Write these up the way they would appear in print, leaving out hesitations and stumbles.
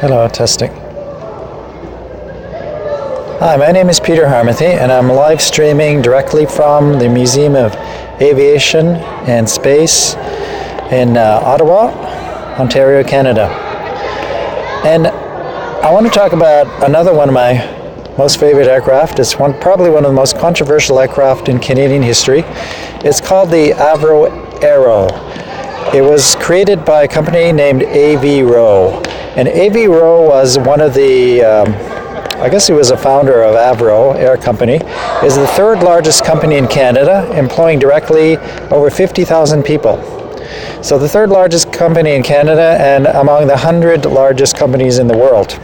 Hello, testing. Hi, my name is Peter Harmathy, and I'm live streaming directly from the Museum of Aviation and Space in Ottawa, Ontario, Canada. And I want to talk about another one of my most favorite aircraft. It's probably one of the most controversial aircraft in Canadian history. It's called the Avro Arrow. It was created by a company named Avro. And Avro was one of the, I guess he was a founder of Avro Air Company. Is the third largest company in Canada, employing directly over 50,000 people. So the third largest company in Canada and among the 100 largest companies in the world.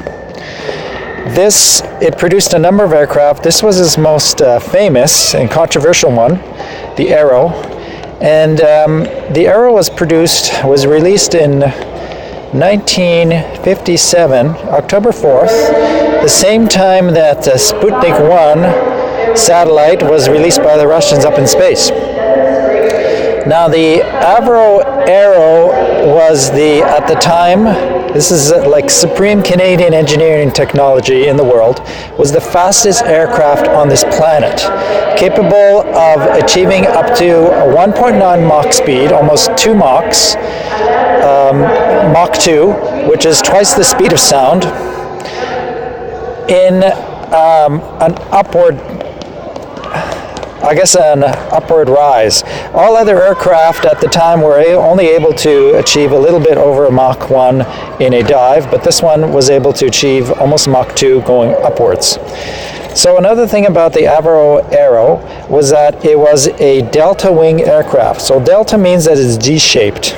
It produced a number of aircraft. This was his most famous and controversial one, the Arrow. And the Arrow was released in 1957, October 4th, the same time that Sputnik 1 satellite was released by the Russians up in space. Now the Avro Arrow was at the time, this is like supreme Canadian engineering technology in the world, was the fastest aircraft on this planet, capable of achieving up to a 1.9 Mach speed, almost 2 Machs, Mach 2, which is twice the speed of sound, in an upward rise. All other aircraft at the time were only able to achieve a little bit over Mach 1 in a dive, but this one was able to achieve almost Mach 2 going upwards. So another thing about the Avro Arrow was that it was a delta wing aircraft. So delta means that it's D-shaped.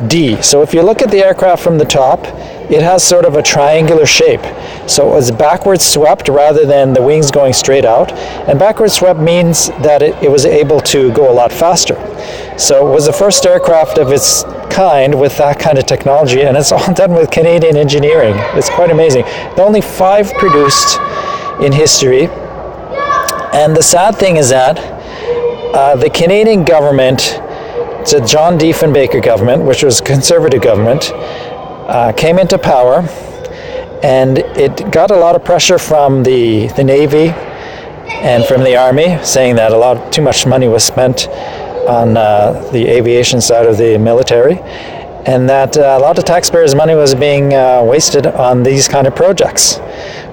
D. So if you look at the aircraft from the top, it has sort of a triangular shape. So it was backward swept rather than the wings going straight out. And backward swept means that it was able to go a lot faster. So it was the first aircraft of its kind with that kind of technology, and it's all done with Canadian engineering. It's quite amazing. There are only 5 produced in history. And the sad thing is that the Canadian government, it's a John Diefenbaker government, which was a conservative government, came into power, and it got a lot of pressure from the Navy and from the Army, saying that too much money was spent on the aviation side of the military, and that a lot of taxpayers' money was being wasted on these kind of projects,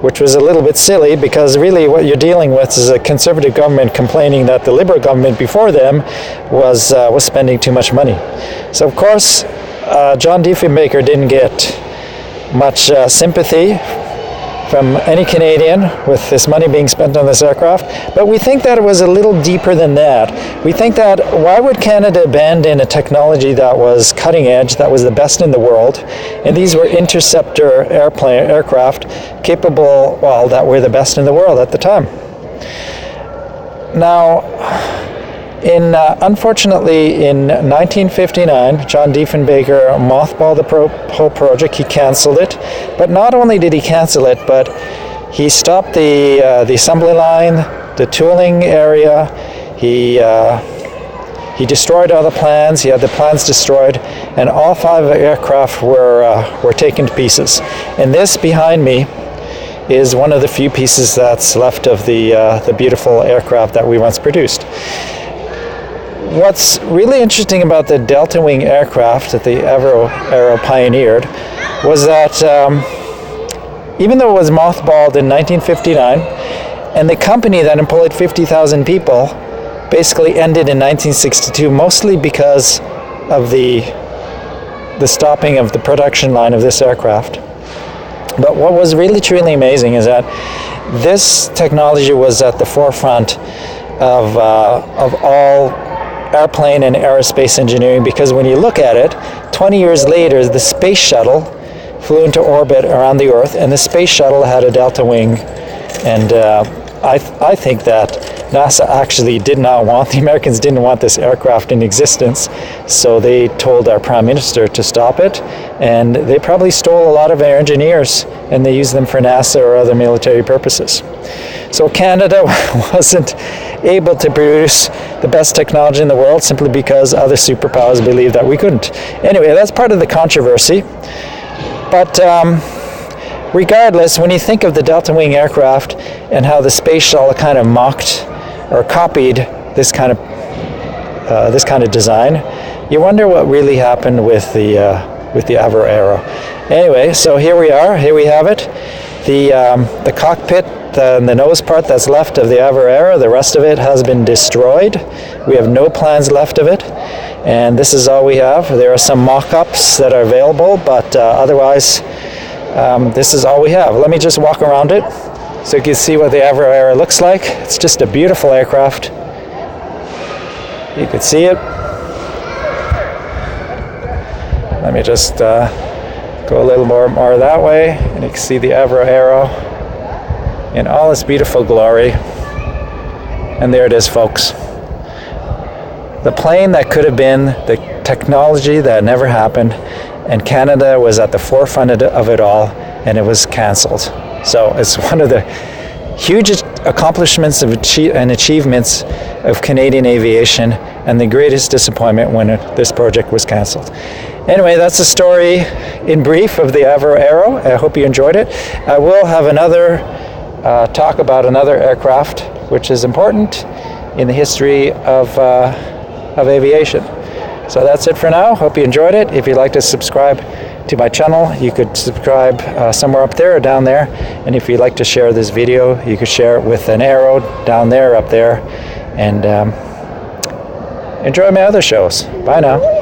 which was a little bit silly, because really what you're dealing with is a conservative government complaining that the Liberal government before them was spending too much money. So of course, John Diefenbaker didn't get much sympathy from any Canadian with this money being spent on this aircraft, but we think that it was a little deeper than that. We think that why would Canada abandon a technology that was cutting edge, that was the best in the world, and these were interceptor aircraft capable, that were the best in the world at the time. Now, unfortunately, in 1959, John Diefenbaker mothballed the whole project. He canceled it. But not only did he cancel it, but he stopped the assembly line, the tooling area. He destroyed all the plans. He had the plans destroyed, and all 5 aircraft were taken to pieces. And this behind me is one of the few pieces that's left of the beautiful aircraft that we once produced. What's really interesting about the delta wing aircraft that the Avro Arrow pioneered was that even though it was mothballed in 1959, and the company that employed 50,000 people basically ended in 1962, mostly because of the stopping of the production line of this aircraft. But what was really truly amazing is that this technology was at the forefront of all airplane and aerospace engineering, because when you look at it, 20 years later, the space shuttle flew into orbit around the Earth, and the space shuttle had a delta wing. And I think that NASA actually the Americans didn't want this aircraft in existence, so they told our Prime Minister to stop it, and they probably stole a lot of our engineers, and they used them for NASA or other military purposes. So Canada wasn't able to produce the best technology in the world simply because other superpowers believed that we couldn't. Anyway, that's part of the controversy. But regardless, when you think of the Delta Wing aircraft and how the Space Shuttle kind of mocked or copied this kind of design, you wonder what really happened with the Avro Arrow. Anyway, so here we are. Here we have it. The cockpit, the nose part that's left of the Avro Arrow, the rest of it has been destroyed. We have no plans left of it, and this is all we have. There are some mock-ups that are available, but otherwise, this is all we have. Let me just walk around it so you can see what the Avro Arrow looks like. It's just a beautiful aircraft. You can see it. Let me just go a little more that way, and you can see the Avro Arrow in all its beautiful glory. And there it is, folks. The plane that could have been the technology that never happened, and Canada was at the forefront of it all, and it was cancelled. So it's one of the huge accomplishments and achievements of Canadian aviation, and the greatest disappointment when this project was cancelled. Anyway, that's the story in brief of the Avro Arrow. I hope you enjoyed it. I will have another talk about another aircraft, which is important in the history of aviation. So that's it for now. Hope you enjoyed it. If you'd like to subscribe to my channel, you could subscribe somewhere up there or down there. And if you'd like to share this video, you could share it with an arrow down there, up there. And enjoy my other shows. Bye now.